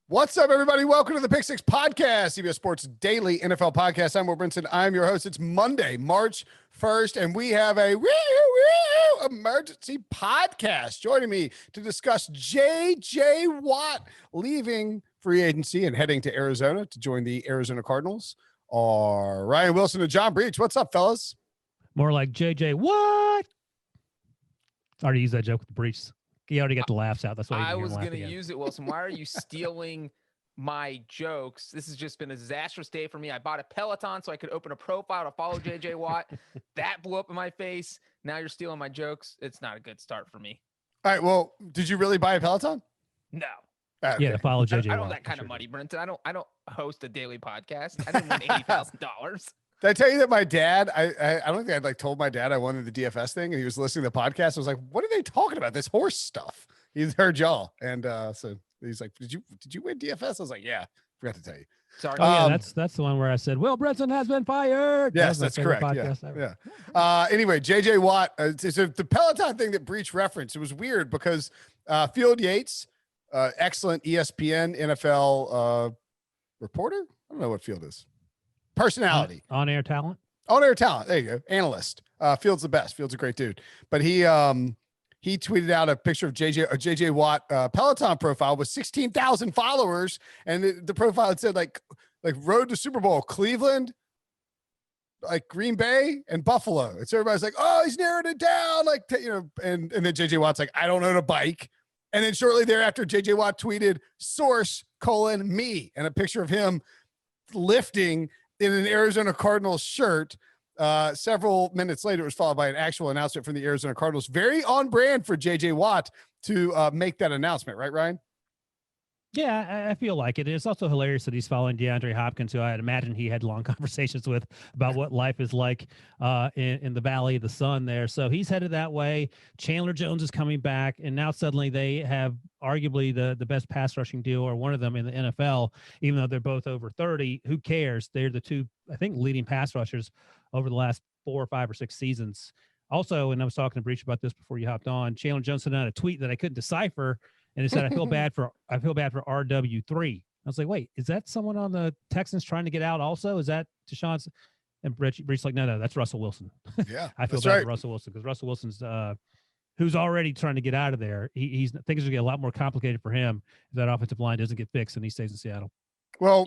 What's up, everybody? Welcome to the PickSix podcast, CBS Sports Daily NFL podcast. I'm Brinson. I'm your host. It's Monday, March 1st, and we have a emergency podcast. Joining me to discuss J.J. Watt leaving free agency and heading to Arizona to join the Arizona Cardinals are Ryan Wilson and John Breech. What's up, fellas? More like J.J. Watt. I already used that joke with the Breech. You already got the laughs out. That's why I was going to use it, Wilson. Why are you stealing my jokes? This has just been a disastrous day for me. I bought a Peloton so I could open a profile to follow JJ Watt. That blew up in my face. Now you're stealing my jokes. It's not a good start for me. All right. Well, did you really buy a Peloton? No. Okay. Yeah, to follow JJ Watt. I don't have that kind of money, Brinson. I don't host a daily podcast. I didn't win $80,000. Did I tell you that my dad, I don't think I'd told my dad I wanted the DFS thing, and he was listening to the podcast. I was like, what are they talking about? This horse stuff. He's heard y'all. And so he's like, did you win DFS? I was like, yeah, forgot to tell you. Sorry. Oh, yeah, that's the one where I said, Will Brinson has been fired. Yes, that's correct. Yeah. Anyway, JJ Watt, so the Peloton thing that Breech referenced, it was weird because Field Yates, excellent ESPN NFL reporter. I don't know what Field is. Personality. On-air talent. On-air talent. There you go. Analyst. Field's the best. Field's a great dude. But he tweeted out a picture of JJ Watt Peloton profile with 16,000 followers, and the profile had said like road to Super Bowl, Cleveland, like Green Bay, and Buffalo. And so everybody's like, oh, he's narrowed it down, and then JJ Watt's like, I don't own a bike. And then shortly thereafter, JJ Watt tweeted source : me, and a picture of him lifting in an Arizona Cardinals shirt. Several minutes later, it was followed by an actual announcement from the Arizona Cardinals. Very on brand for JJ Watt to make that announcement, right, Ryan? Yeah, I feel like it. It's also hilarious that he's following DeAndre Hopkins, who I had imagined he had long conversations with about what life is like in the Valley of the Sun there. So he's headed that way. Chandler Jones is coming back, and now suddenly they have arguably the best pass rushing deal, or one of them in the NFL, even though they're both over 30. Who cares? They're the two, I think, leading pass rushers over the last 4 or 5 or 6 seasons. Also, and I was talking to Breech about this before you hopped on, Chandler Jones sent out a tweet that I couldn't decipher, and it said, I feel bad for RW3. I was like, wait, is that someone on the Texans trying to get out also? Is that Deshaun's? And Breech's like, no, that's Russell Wilson. Yeah, I feel bad for Russell Wilson, because Russell Wilson's who's already trying to get out of there. Things are going to get a lot more complicated for him if that offensive line doesn't get fixed and he stays in Seattle. Well,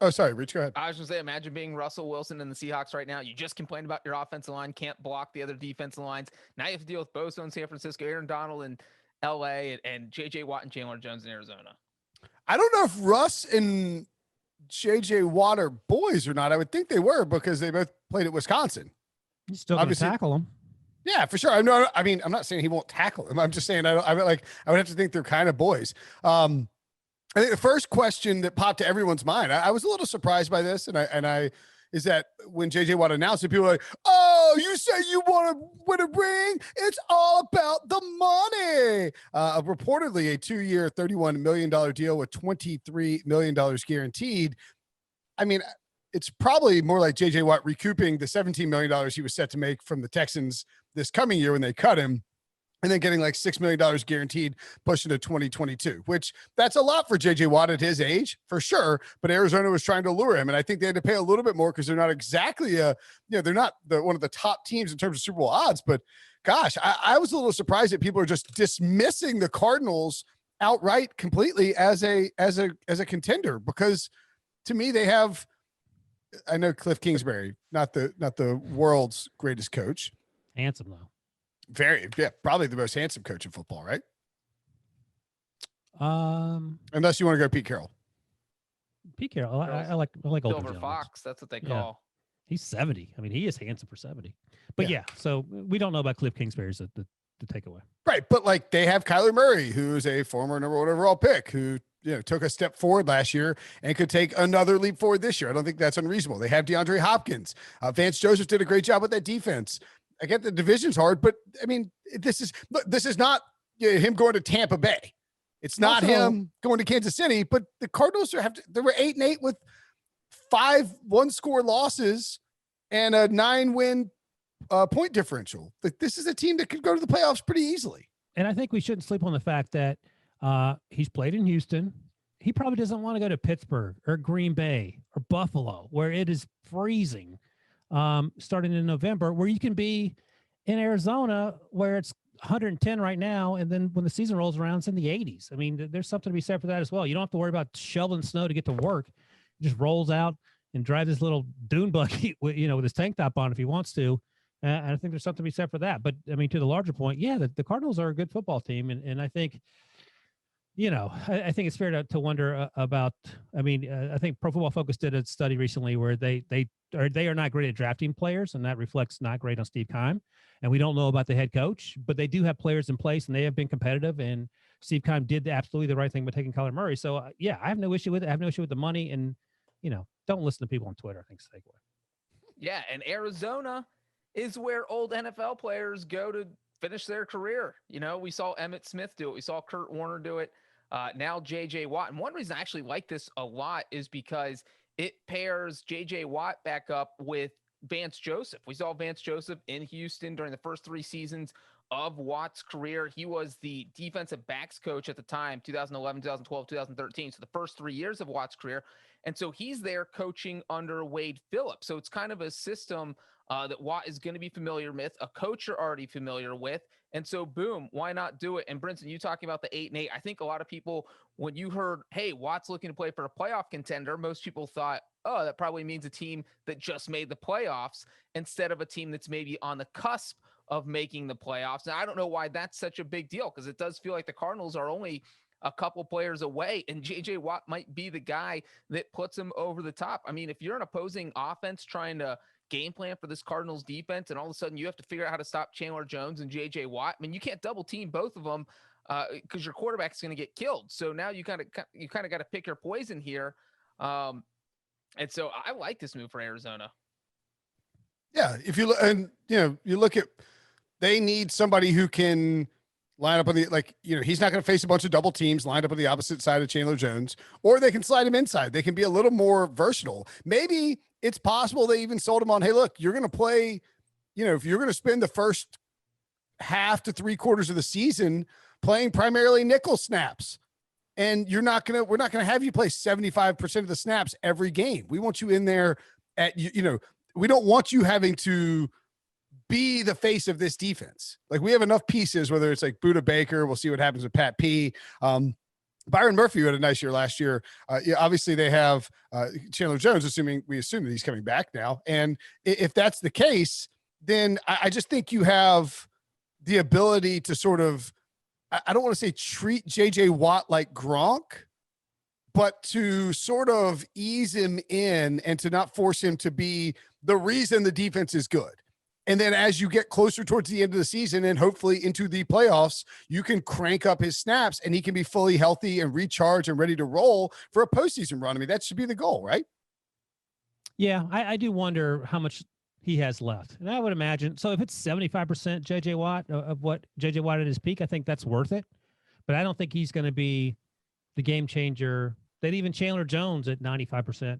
sorry, Rich, go ahead. I was going to say, imagine being Russell Wilson and the Seahawks right now. You just complained about your offensive line, can't block the other defensive lines. Now you have to deal with Bosa in San Francisco, Aaron Donald in LA, and JJ Watt and Chandler Jones in Arizona. I don't know if Russ and JJ Watt are boys or not. I would think they were, because they both played at Wisconsin. You still going to tackle him. Yeah, for sure. I'm not saying he won't tackle him. I'm just saying I would have to think they're kind of boys. I think the first question that popped to everyone's mind, I was a little surprised by this, is that when JJ Watt announced it, people were like, oh, you say you want to win a ring? It's all about the money. Reportedly a 2-year, $31 million deal with $23 million guaranteed. I mean, it's probably more like JJ Watt recouping the $17 million he was set to make from the Texans this coming year when they cut him, and then getting like $6 million guaranteed pushing to 2022, which that's a lot for JJ Watt at his age, for sure. But Arizona was trying to lure him, and I think they had to pay a little bit more because they're not exactly they're not one of the top teams in terms of Super Bowl odds. But gosh, I was a little surprised that people are just dismissing the Cardinals outright completely as a contender, because to me they have, I know Cliff Kingsbury, not the world's greatest coach. Handsome though. Probably the most handsome coach in football, right? Unless you want to go Pete Carroll. Pete Carroll, I like older Silver Fox. That's what they call. He's 70. I mean, he is handsome for 70. But yeah, so we don't know about Cliff Kingsbury's the takeaway. Right, but like they have Kyler Murray, who's a former number 1 overall pick, who took a step forward last year and could take another leap forward this year. I don't think that's unreasonable. They have DeAndre Hopkins. Vance Joseph did a great job with that defense. I get the division's hard, but I mean, this is not him going to Tampa Bay. It's not him going to Kansas City, but the Cardinals they were 8-8 with 5 one-score losses and a 9-win point differential. This is a team that could go to the playoffs pretty easily. And I think we shouldn't sleep on the fact that he's played in Houston. he probably doesn't want to go to Pittsburgh or Green Bay or Buffalo, where it is freezing, starting in November, where you can be in Arizona where it's 110 right now, and then when the season rolls around, it's in the 80s. I mean, there's something to be said for that as well. You don't have to worry about shoveling snow to get to work. He just rolls out and drives this little dune buggy, with his tank top on if he wants to. And I think there's something to be said for that. But I mean, to the larger point, yeah, the Cardinals are a good football team, and I think, I think it's fair to wonder about. I mean, I think Pro Football Focus did a study recently where they are not great at drafting players, and that reflects not great on Steve Keim. And we don't know about the head coach, but they do have players in place, and they have been competitive. And Steve Keim did absolutely the right thing by taking Kyler Murray. So yeah, I have no issue with it. I have no issue with the money, and don't listen to people on Twitter. I think it's a takeaway. Yeah, and Arizona is where old NFL players go to finish their career. We saw Emmitt Smith do it. We saw Kurt Warner do it. Now J.J. Watt. And one reason I actually like this a lot is because it pairs J.J. Watt back up with Vance Joseph. We saw Vance Joseph in Houston during the first 3 seasons of Watt's career. He was the defensive backs coach at the time, 2011, 2012, 2013. So the first 3 years of Watt's career. And so he's there coaching under Wade Phillips. So it's kind of a system that Watt is going to be familiar with, a coach you're already familiar with. And so, boom, why not do it? And Brinson, you talking about the 8-8, I think a lot of people, when you heard, hey, Watt's looking to play for a playoff contender, most people thought, oh, that probably means a team that just made the playoffs instead of a team that's maybe on the cusp of making the playoffs. And I don't know why that's such a big deal, because it does feel like the Cardinals are only a couple players away, and J.J. Watt might be the guy that puts him over the top. I mean, if you're an opposing offense trying to game plan for this Cardinals defense, and all of a sudden you have to figure out how to stop Chandler Jones and J.J. Watt, I mean, you can't double team both of them because your quarterback's going to get killed. So now you kind of got to pick your poison here. And so I like this move for Arizona. Yeah, if you look, and you look at, they need somebody who can line up on the, he's not going to face a bunch of double teams lined up on the opposite side of Chandler Jones, or they can slide him inside. They can be a little more versatile. Maybe it's possible they even sold him on, hey, look, you're going to play, if you're going to spend the first half to 3/4 of the season playing primarily nickel snaps, and we're not going to have you play 75% of the snaps every game. We want you in there at, we don't want you having to be the face of this defense. Like, we have enough pieces, whether it's like Budda Baker, we'll see what happens with Pat P. Byron Murphy had a nice year last year. Obviously they have Chandler Jones, we assume that he's coming back now. And if that's the case, then I just think you have the ability to sort of, I don't want to say treat JJ Watt like Gronk, but to sort of ease him in and to not force him to be the reason the defense is good. And then as you get closer towards the end of the season and hopefully into the playoffs, you can crank up his snaps and he can be fully healthy and recharged and ready to roll for a postseason run. I mean, that should be the goal, right? Yeah, I do wonder how much he has left. And I would imagine, so if it's 75% JJ Watt of what JJ Watt at his peak, I think that's worth it. But I don't think he's going to be the game changer that even Chandler Jones at 95%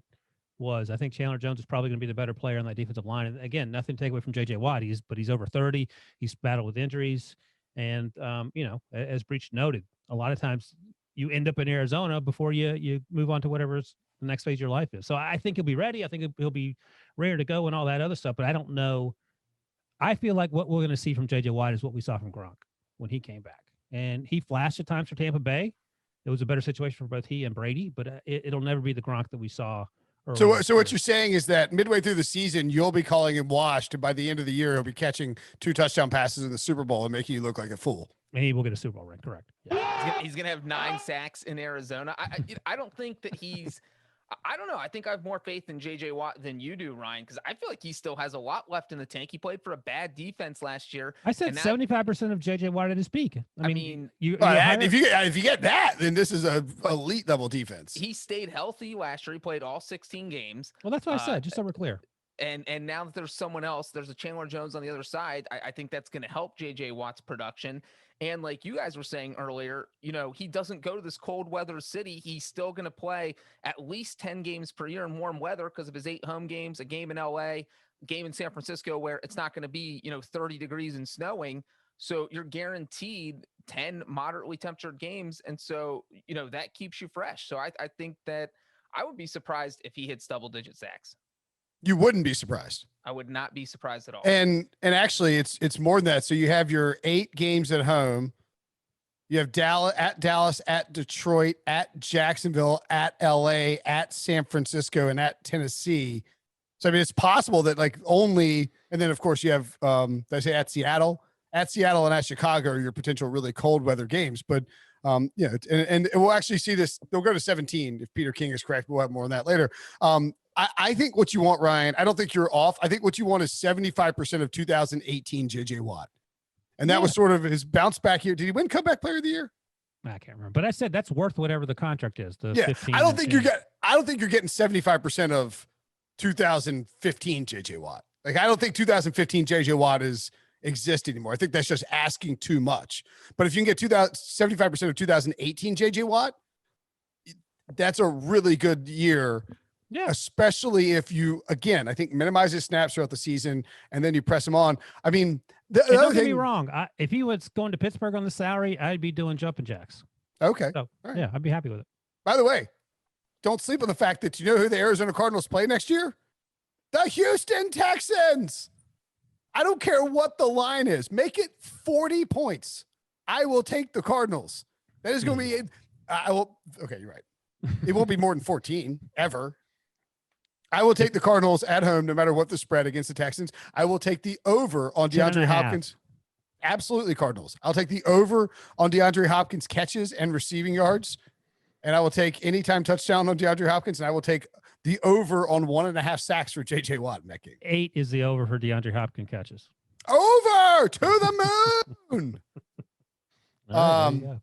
was. I think Chandler Jones is probably going to be the better player on that defensive line. And again, nothing to take away from JJ Watt. He's over 30. He's battled with injuries. And, as Breech noted, a lot of times you end up in Arizona before you move on to whatever's the next phase of your life is. So I think he'll be ready. I think he'll be ready to go and all that other stuff, but I don't know. I feel like what we're going to see from JJ Watt is what we saw from Gronk when he came back, and he flashed at times for Tampa Bay. It was a better situation for both he and Brady, but it'll never be the Gronk that we saw. So what you're saying is that midway through the season, you'll be calling him washed, and by the end of the year, he'll be catching 2 touchdown passes in the Super Bowl and making you look like a fool. And he will get a Super Bowl ring, correct? Yeah. He's gonna have 9 sacks in Arizona. I don't think that he's. I don't know. I think I have more faith in JJ Watt than you do, Ryan, because I feel like he still has a lot left in the tank. He played for a bad defense last year. I said 75% of JJ Watt at his peak. I mean, if you get that, then this is a elite level defense. He stayed healthy last year. He played all 16 games. Well, that's what I said, just so we're clear. And now that there's someone else, there's a Chandler Jones on the other side. I think that's going to help JJ Watt's production. And like you guys were saying earlier, he doesn't go to this cold weather city. He's still going to play at least 10 games per year in warm weather because of his 8 home games, a game in LA, game in San Francisco where it's not going to be, 30 degrees and snowing. So you're guaranteed 10 moderately temperate games. And so, that keeps you fresh. So I think that I would be surprised if he hits double digit sacks. You wouldn't be surprised. I would not be surprised at all. And actually it's more than that. So you have your 8 games at home. You have Dallas, at Detroit, at Jacksonville, at LA, at San Francisco, and at Tennessee. So I mean, it's possible that and then of course you have did I say at Seattle and at Chicago are your potential really cold weather games. But and we'll actually see this. They'll go to 17 if Peter King is correct. We'll have more on that later. I think what you want, Ryan, I don't think you're off. I think what you want is 75% of 2018 JJ Watt. And that was sort of his bounce back year. Did he win comeback player of the year? I can't remember, but I said that's worth whatever the contract is. The 15 I don't think you're getting 75% of 2015 JJ Watt. I don't think 2015 JJ Watt exist anymore. I think that's just asking too much. But if you can get 75% of 2018 JJ Watt, that's a really good year. Yeah. Especially if you, again, I think minimize his snaps throughout the season and then you press him on. I mean, don't get me wrong. If he was going to Pittsburgh on the salary, I'd be doing jumping jacks. Okay. So, yeah, I'd be happy with it. By the way, don't sleep on the fact that you know who the Arizona Cardinals play next year? The Houston Texans. I don't care what the line is. Make it 40 points. I will take the Cardinals. That is going to be, okay, you're right. It won't be more than 14 ever. I will take the Cardinals at home, no matter what the spread against the Texans. I will take the over on DeAndre Hopkins. Absolutely, Cardinals. I'll take the over on DeAndre Hopkins catches and receiving yards. And I will take anytime touchdown on DeAndre Hopkins. And I will take the over on 1.5 sacks for JJ Watt in that game. 8 is the over for DeAndre Hopkins catches. Over to the moon. One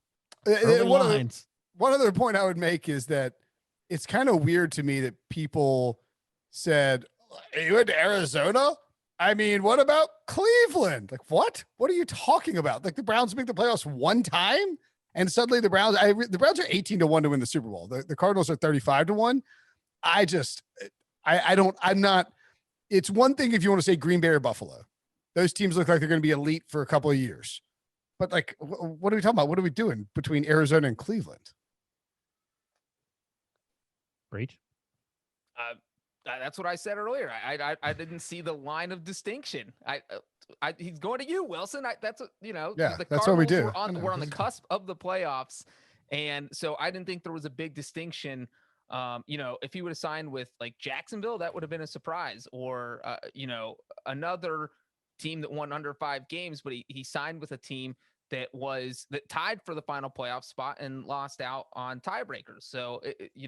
other point I would make is that it's kind of weird to me that people said, you went to Arizona? I mean, what about Cleveland? What? What are you talking about? The Browns make the playoffs one time and suddenly the Browns are 18-1 to win the Super Bowl. The Cardinals are 35-1. It's one thing if you want to say Green Bay or Buffalo. Those teams look like they're going to be elite for a couple of years. But what are we talking about? What are we doing between Arizona and Cleveland? Breech? That's what I said earlier. I didn't see the line of distinction. He's going to you, Wilson. The that's Cardinals what we do. We're on the cusp of the playoffs. And so I didn't think there was a big distinction. If he would have signed with Jacksonville, that would have been a surprise, or, another team that won under 5 games, but he signed with a team that tied for the final playoff spot and lost out on tiebreakers. So, you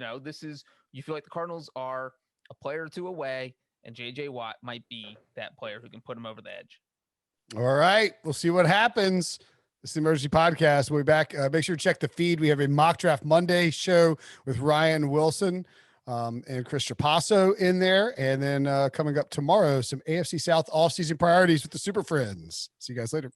feel like the Cardinals are a player or two away, and JJ Watt might be that player who can put him over the edge. All right. We'll see what happens. This is the Emergency Podcast. We'll be back. Make sure to check the feed. We have a Mock Draft Monday show with Ryan Wilson and Chris Trapasso in there. And then coming up tomorrow, some AFC South offseason priorities with the Super Friends. See you guys later.